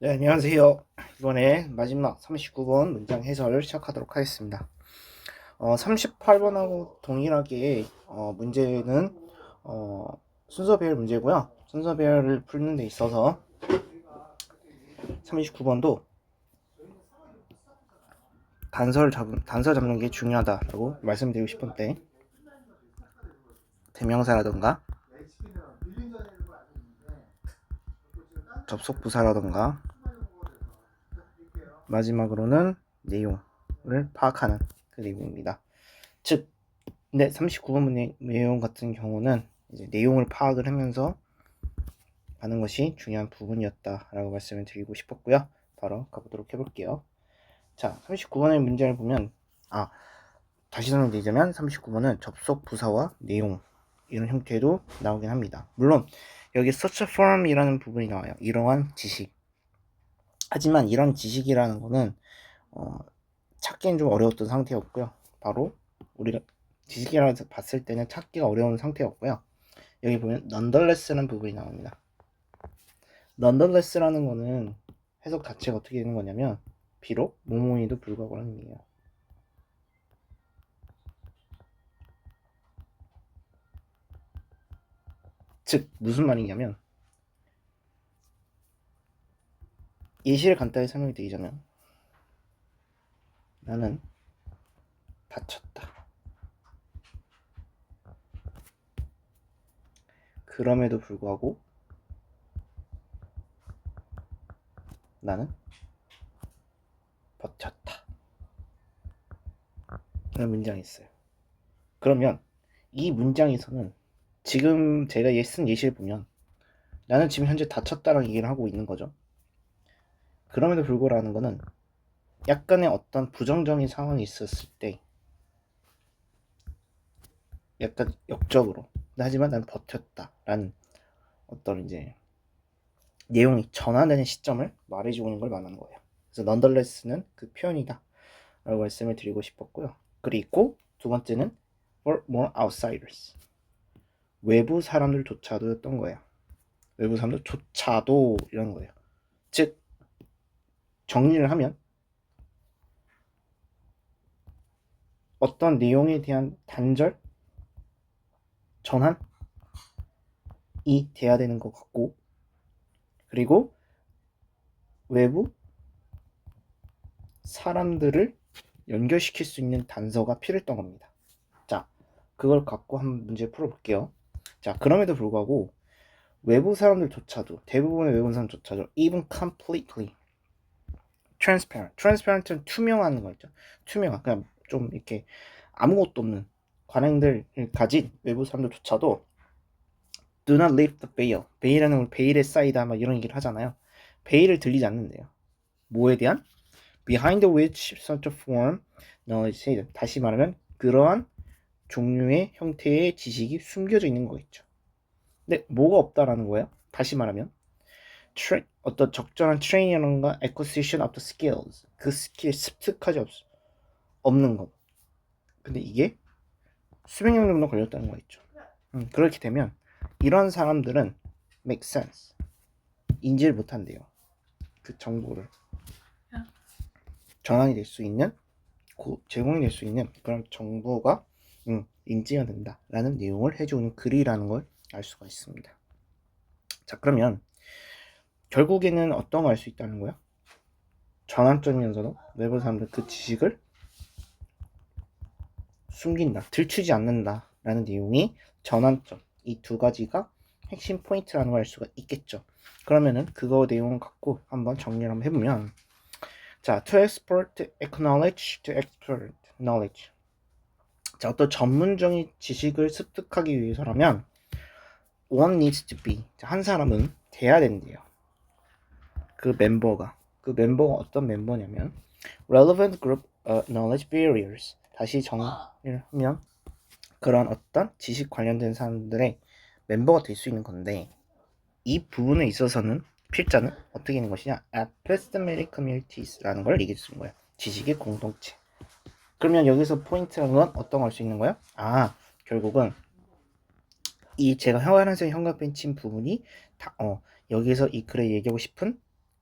네, 안녕하세요. 이번에 마지막 39번 문장 해설을 시작하도록 하겠습니다. 38번하고 동일하게 문제는 어, 순서배열 문제고요. 순서배열을 풀는 데 있어서 39번도 단서 잡는 게 중요하다라고 말씀드리고 싶은데, 대명사라던가 접속 부사라던가 마지막으로는 내용을 파악하는 그 내용입니다. 즉, 근데 39번 문제 내용 같은 경우는 이제 내용을 파악을 하면서 하는 것이 중요한 부분이었다라고 말씀을 드리고 싶었고요. 바로 가보도록 해볼게요. 자, 39번의 문제를 보면 다시 설명드리자면 39번은 접속 부사와 내용 이런 형태로 나오긴 합니다. 물론 여기 such a form이라는 부분이 나와요. 이러한 지식. 하지만 이런 지식이라는 거는 찾기는 좀 어려웠던 상태였고요. 바로 우리가 지식이라고 봤을 때는 찾기가 어려운 상태였고요. 여기 보면 nonetheless라는 부분이 나옵니다. nonetheless라는 거는 해석 자체가 어떻게 되는 거냐면 비록 뭐뭐에도 불구하고라는 의미예요. 즉 무슨 말이냐면, 예시를 간단히 설명해 드리자면, 나는 다쳤다. 그럼에도 불구하고 나는 버텼다. 이런 문장이 있어요. 그러면 이 문장에서는 지금 제가 쓴 예시를 보면 나는 지금 현재 다쳤다라는 얘기를 하고 있는 거죠. 그럼에도 불구하고라는 거는 약간의 어떤 부정적인 상황이 있었을 때 약간 역적으로, 하지만 난 버텼다라는 어떤 이제 내용이 전환되는 시점을 말해주는 걸 말하는 거예요. 그래서 nonetheless는 그 표현이다 라고 말씀을 드리고 싶었고요. 그리고 두 번째는 for more outsiders, 외부 사람들조차도 였던 거예요. 외부 사람들조차도 이런 거예요. 즉 정리를 하면 어떤 내용에 대한 단절, 전환이 돼야 되는 것 같고, 그리고 외부 사람들을 연결시킬 수 있는 단서가 필요했던 겁니다. 자, 그걸 갖고 한번 문제 풀어볼게요. 자, 그럼에도 불구하고 외부 사람들조차도, 대부분의 외부 사람조차도 even completely transparent은 투명한 거 있죠. 투명한, 그냥 좀 이렇게 아무것도 없는 관행들을 가진 외부 사람들조차도 do not lift the veil. 베일이라는 걸 베일에 쌓이다 막 이런 얘기를 하잖아요. 베일을 들리지 않는데요. 뭐에 대한? behind which such a form knowledge is. 다시 말하면 그러한 종류의 형태의 지식이 숨겨져 있는 거겠죠. 근데 뭐가 없다라는 거예요? 다시 말하면 어떤 적절한 트레이닝이라던가 acquisition of the skills, 그 스킬 습득하지 없는 것. 근데 이게 수백 년 정도 걸렸다는 거겠죠. 그렇게 되면 이런 사람들은 make sense, 인지를 못한대요. 그 정보를 전환이 될 수 있는, 제공이 될 수 있는 그런 정보가 인지가 된다라는 내용을 해주는 글이라는 걸 알 수가 있습니다. 자, 그러면 결국에는 어떤 걸 알 수 있다는 거야? 전환점이면서도 외부 사람들 그 지식을 숨긴다, 들추지 않는다라는 내용이 전환점, 이 두 가지가 핵심 포인트라는 걸 알 수가 있겠죠. 그러면은 그거 내용 갖고 한번 정리를 한번 해보면, 자, to export acknowledge to expert knowledge. 자, 어떤 전문적인 지식을 습득하기 위해서라면 one needs to be, 한 사람은 돼야 된대요. 그 멤버가 어떤 멤버냐면 relevant group knowledge barriers. 다시 정리를 하면 그런 어떤 지식 관련된 사람들의 멤버가 될 수 있는 건데, 이 부분에 있어서는 필자는 어떻게 있는 것이냐? epistemic communities라는 걸 얘기해 주는 거예요. 지식의 공동체. 그러면 여기서 포인트라는 건 어떤 걸 할 수 있는 거예요? 결국은 이 제가 하얀색 형광펜 친 부분이 여기서 이 글에 얘기하고 싶은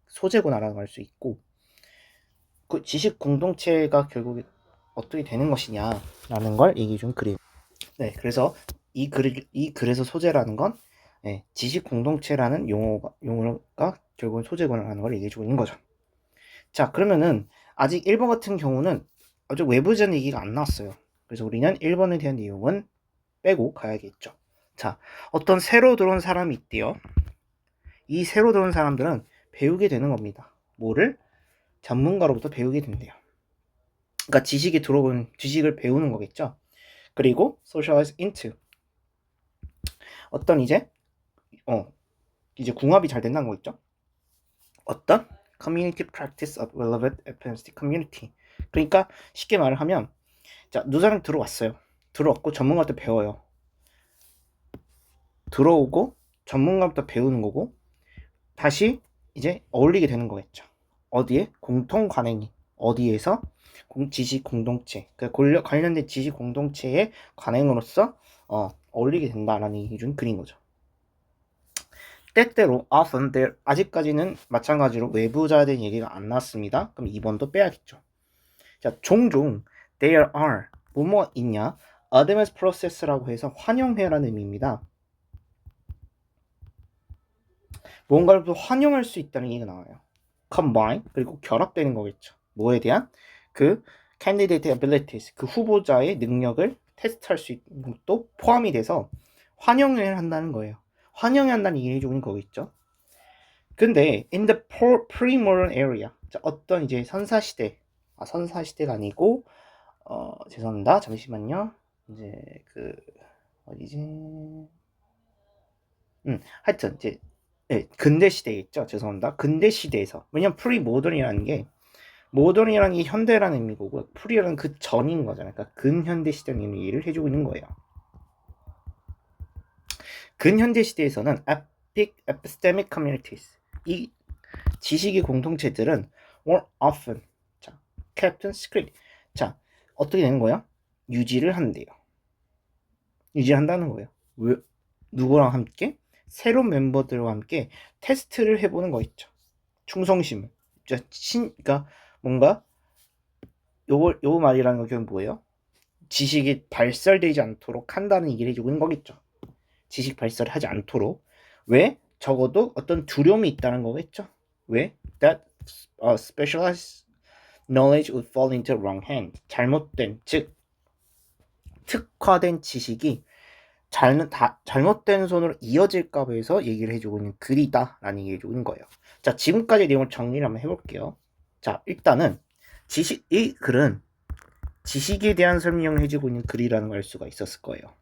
소재구나라고 할 수 있고, 그 지식 공동체가 결국에 어떻게 되는 것이냐라는 걸 얘기 좀 그래요. 네, 그래서 이 글에서 소재라는 건 지식 공동체라는 용어가 결국은 소재구나라는 걸 얘기해주고 있는 거죠. 자, 그러면은 아직 1번 같은 경우는 아직 외부전 얘기가 안 나왔어요. 그래서 우리는 1번에 대한 내용은 빼고 가야겠죠. 자, 어떤 새로 들어온 사람이 있대요. 이 새로 들어온 사람들은 배우게 되는 겁니다. 뭐를? 전문가로부터 배우게 된대요. 그러니까 지식을 배우는 거겠죠. 그리고 socialize into 어떤 이제 궁합이 잘 된다는 거겠죠. 어떤 community practice of relevant ethnicity community. 그러니까 쉽게 말을 하면 자, 누사람 들어왔어요. 들어왔고 전문가부터 배워요. 들어오고 전문가부터 배우는 거고 다시 이제 어울리게 되는 거겠죠. 어디에? 공통 관행이 어디에서? 지식 공동체, 관련된 지식 공동체의 관행으로서 어울리게 된다라는 얘기 중 그린 거죠. 때때로 often 아직까지는 마찬가지로 외부자에 대한 얘기가 안 나왔습니다. 그럼 2번도 빼야겠죠. 자, 종종 there are 뭐뭐 있냐 advance process라고 해서 환영회라는 의미입니다. 뭔가를 또 환영할 수 있다는 얘기가 나와요. combine 그리고 결합되는 거겠죠. 뭐에 대한? 그 candidate abilities 그 후보자의 능력을 테스트할 수 있는 것도 포함이 돼서 환영을 한다는 거예요. 환영한다는 얘기를 해주는 거겠죠. 근데 in the pre-modern area 자, 어떤 이제 선사시대 선사시대가 아니고 죄송합니다. 잠시만요. 이제 어디지? 하여튼 이제 근대 시대에 있죠. 죄송합니다. 근대 시대에서 왜냐면 프리모던이라는 게 모던이라는 게 현대라는 의미고 프리라는 그 전인 거잖아요. 그러니까 근현대 시대라는 얘기를 해주고 있는 거예요. 근현대 시대에서는 epistemic communities 이 지식의 공동체들은 more often 자, kept secret 자 어떻게 되는 거야? 유지를 한대요. 유지한다는 거예요. 왜? 누구랑 함께? 새로운 멤버들과 함께 테스트를 해보는 거 있죠. 충성심을. 그러니까 뭔가 요 말이라는 건 결국 뭐예요? 지식이 발설되지 않도록 한다는 얘기를 해주고 있는 거겠죠. 지식 발설을 하지 않도록. 왜? 적어도 어떤 두려움이 있다는 거겠죠. 왜? That specialized knowledge would fall into wrong hand. 잘못된, 즉 특화된 지식이 잘못된 손으로 이어질까 봐 해서 얘기를 해주고 있는 글이다라는 얘기를 해주고 있는 거예요. 자, 지금까지 내용을 정리를 한번 해볼게요. 자, 일단은 이 글은 지식에 대한 설명을 해주고 있는 글이라는 걸 알 수가 있었을 거예요.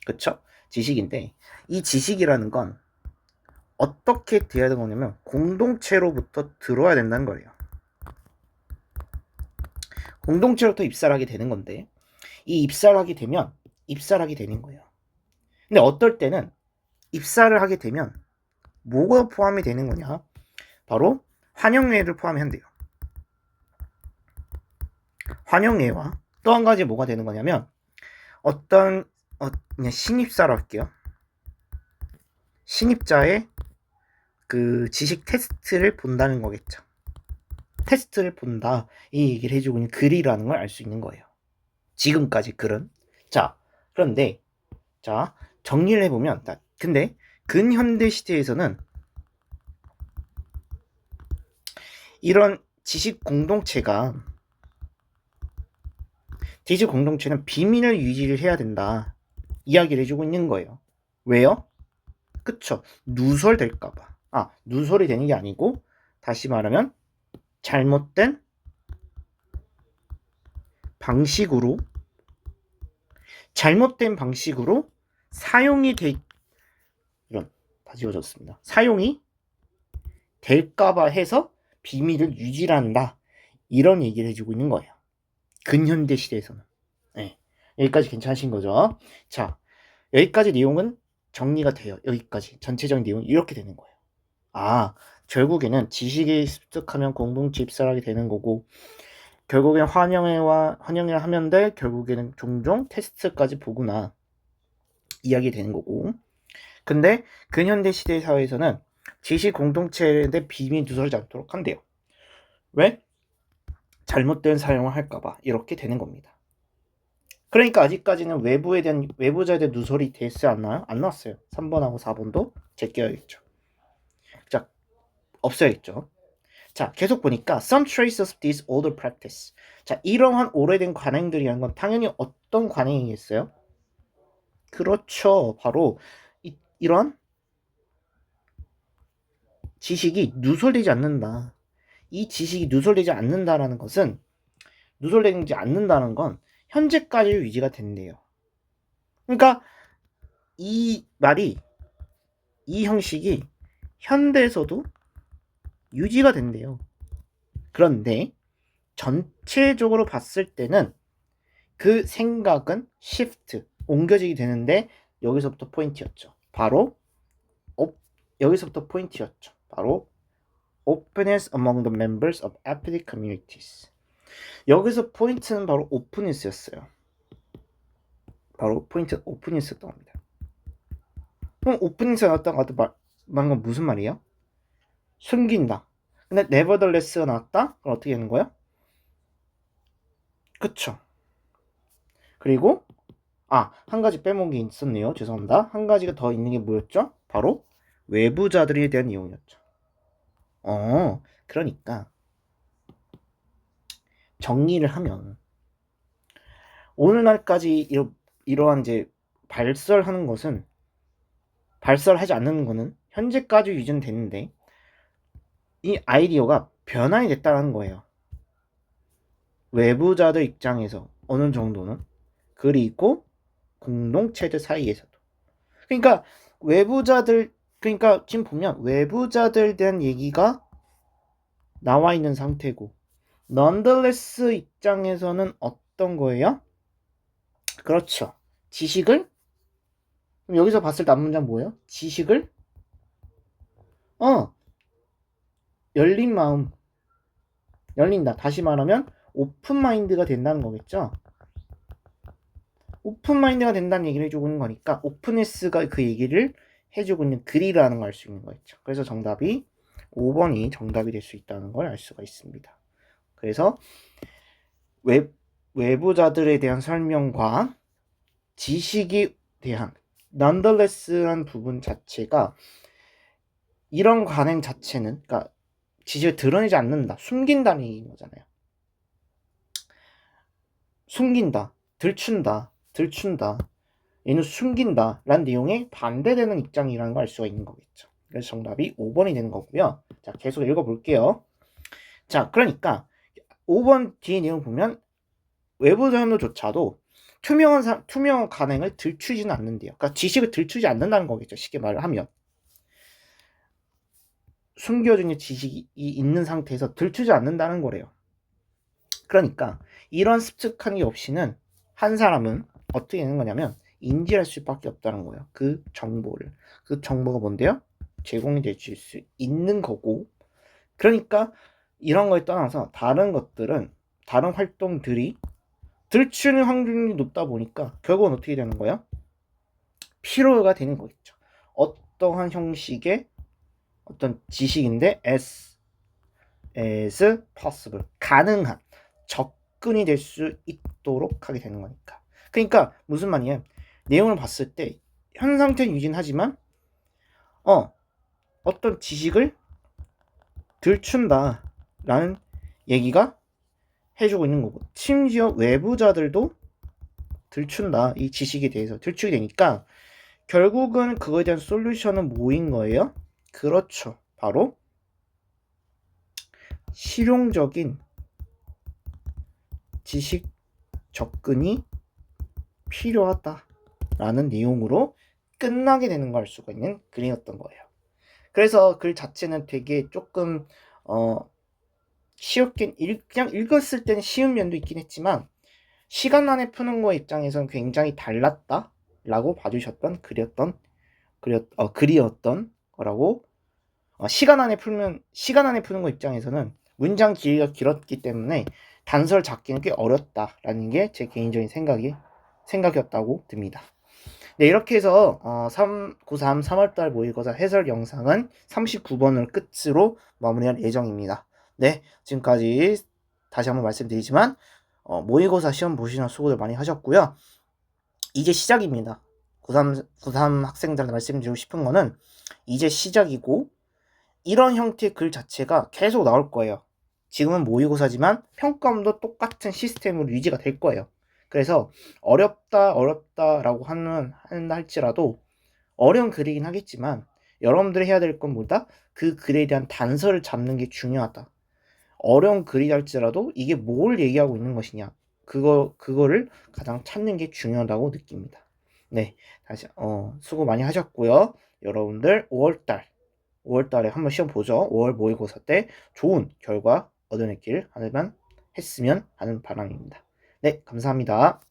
그쵸? 지식인데 이 지식이라는 건 어떻게 돼야 되는 거냐면 공동체로부터 들어야 된다는 거예요. 공동체로부터 입사를 하게 되는 건데 이 입사를 하게 되는 거예요. 근데 어떨 때는 입사를 하게 되면 뭐가 포함이 되는 거냐? 바로 환영회를 포함한대요. 환영회와 또 한 가지 뭐가 되는 거냐면 어떤 그냥 신입사로 할게요. 신입자의 그 지식 테스트를 본다는 거겠죠. 테스트를 본다 이 얘기를 해주고 있는 글이라는 걸 알 수 있는 거예요. 지금까지 글은 자 그런데 자 정리를 해보면 근데 근현대 시대에서는 이런 지식 공동체는 비밀을 유지를 해야 된다 이야기를 해주고 있는 거예요. 왜요? 그쵸. 누설될까봐. 누설이 되는 게 아니고 다시 말하면 잘못된 방식으로 사용이 다 지워졌습니다. 사용이 될까봐 해서 비밀을 유지한다. 이런 얘기를 해주고 있는 거예요. 근현대 시대에서는. 네. 여기까지 괜찮으신 거죠? 자, 여기까지 내용은 정리가 돼요. 여기까지 전체적인 내용이 이렇게 되는 거예요. 결국에는 지식에 습득하면 공동체 입사를 하게 되는 거고 결국엔 환영회를 하면 결국에는 종종 테스트까지 보구나 이야기 되는 거고 근데 근현대 시대 사회에서는 지식 공동체에 대해 비밀 누설하지 않도록 한대요. 왜? 잘못된 사용을 할까봐 이렇게 되는 겁니다. 그러니까 아직까지는 외부자에 대한 누설이 됐어요? 안 나와요? 안 나왔어요. 3번하고 4번도 제껴야겠죠. 자, 없어야겠죠. 자, 계속 보니까 some traces of this older practice. 자, 이러한 오래된 관행들이라는 건 당연히 어떤 관행이겠어요? 그렇죠. 바로 이런 지식이 누설되지 않는다. 이 지식이 누설되지 않는다라는 것은 누설되지 않는다는 건 현재까지 유지가 된대요. 그러니까 이 말이 이 형식이 현대에서도 유지가 된대요. 그런데 전체적으로 봤을 때는 그 생각은 shift, 옮겨지게 되는데 여기서부터 포인트였죠. 바로 여기서부터 포인트였죠. 바로 openness among the members of ethnic communities. 여기서 포인트는 바로 openness였어요. 바로 포인트 openness였던 겁니다. 그럼 openness가 나왔다고 말한 건 무슨 말이에요? 숨긴다. 근데 nevertheless가 나왔다? 그럼 어떻게 되는 거예요? 그쵸. 그리고 한 가지 빼먹은 게 있었네요. 죄송합니다. 한 가지가 더 있는 게 뭐였죠? 바로 외부자들에 대한 이용이었죠. 그러니까 정리를 하면 오늘날까지 이러한 이제 발설하지 않는 거는 현재까지 유지는 되는데 이 아이디어가 변환이 됐다는 거예요. 외부자들 입장에서 어느 정도는, 그리고 공동체들 사이에서도. 그러니까 지금 보면 외부자들에 대한 얘기가 나와 있는 상태고 nonetheless 입장에서는 어떤 거예요? 그렇죠. 지식을, 그럼 여기서 봤을 때 앞문장 뭐예요? 지식을 열린 마음, 열린다. 다시 말하면 오픈 마인드가 된다는 거겠죠. 오픈 마인드가 된다는 얘기를 해주고 있는 거니까 오픈네스가 그 얘기를 해주고 있는 글이라는 걸 알 수 있는 거겠죠. 그래서 정답이 5번이 정답이 될 수 있다는 걸 알 수가 있습니다. 그래서 외부자들에 대한 설명과 지식에 대한 nonetheless라는 부분 자체가 이런 관행 자체는, 그러니까 지식을 드러내지 않는다, 숨긴다는 얘기인 거잖아요. 숨긴다, 들춘다, 얘는 숨긴다 라는 내용에 반대되는 입장이라는 걸 알 수가 있는 거겠죠. 그래서 정답이 5번이 되는 거고요. 자, 계속 읽어볼게요. 자, 그러니까 5번 뒤에 내용 보면 외부 설명조차도 투명한 관행을 들추지는 않는데요. 그러니까 지식을 들추지 않는다는 거겠죠. 쉽게 말을 하면 숨겨진 지식이 있는 상태에서 들추지 않는다는 거래요. 그러니까 이런 습득한 게 없이는 한 사람은 어떻게 되는 거냐면 인지할 수밖에 없다는 거예요. 그 정보가 뭔데요? 제공이 될 수 있는 거고, 그러니까 이런 거에 떠나서 다른 활동들이 들추는 확률이 높다 보니까 결국은 어떻게 되는 거예요? 필요가 되는 거겠죠. 어떠한 형식의 어떤 지식인데 as possible, 가능한, 접근이 될 수 있도록 하게 되는 거니까. 그러니까 무슨 말이에요? 내용을 봤을 때 현 상태는 유진하지만 어떤 지식을 들춘다 라는 얘기가 해주고 있는 거고, 심지어 외부자들도 들춘다, 이 지식에 대해서 들추게 되니까 결국은 그거에 대한 솔루션은 뭐인 거예요? 그렇죠. 바로 실용적인 지식 접근이 필요하다라는 내용으로 끝나게 되는 걸 알 수가 있는 글이었던 거예요. 그래서 글 자체는 되게 조금 쉽게 그냥 읽었을 때는 쉬운 면도 있긴 했지만 시간 안에 푸는 거 입장에서는 굉장히 달랐다라고 봐주셨던 글이었던 거라고. 시간 안에 푸는 거 입장에서는 문장 길이가 길었기 때문에 단서를 잡기는 꽤 어렵다라는 게 제 개인적인 생각이었다고 듭니다. 네, 이렇게 해서 고3 3월달 모의고사 해설 영상은 39번을 끝으로 마무리할 예정입니다. 네, 지금까지 다시 한번 말씀드리지만 모의고사 시험 보시느라 수고들 많이 하셨고요. 이제 시작입니다. 고3 학생들한테 말씀드리고 싶은 거는 이제 시작이고 이런 형태의 글 자체가 계속 나올 거예요. 지금은 모의고사지만 평가원도 똑같은 시스템으로 유지가 될 거예요. 그래서 어렵다라고 한다 할지라도 어려운 글이긴 하겠지만 여러분들이 해야 될 건 뭐다? 그 글에 대한 단서를 잡는 게 중요하다. 어려운 글이 할지라도 이게 뭘 얘기하고 있는 것이냐. 그거를 가장 찾는 게 중요하다고 느낍니다. 네, 다시 수고 많이 하셨고요. 여러분들 5월달에 한번 시험 보죠. 5월 모의고사 때 좋은 결과 얻어냈길 하는 했으면 하는 바람입니다. 네, 감사합니다.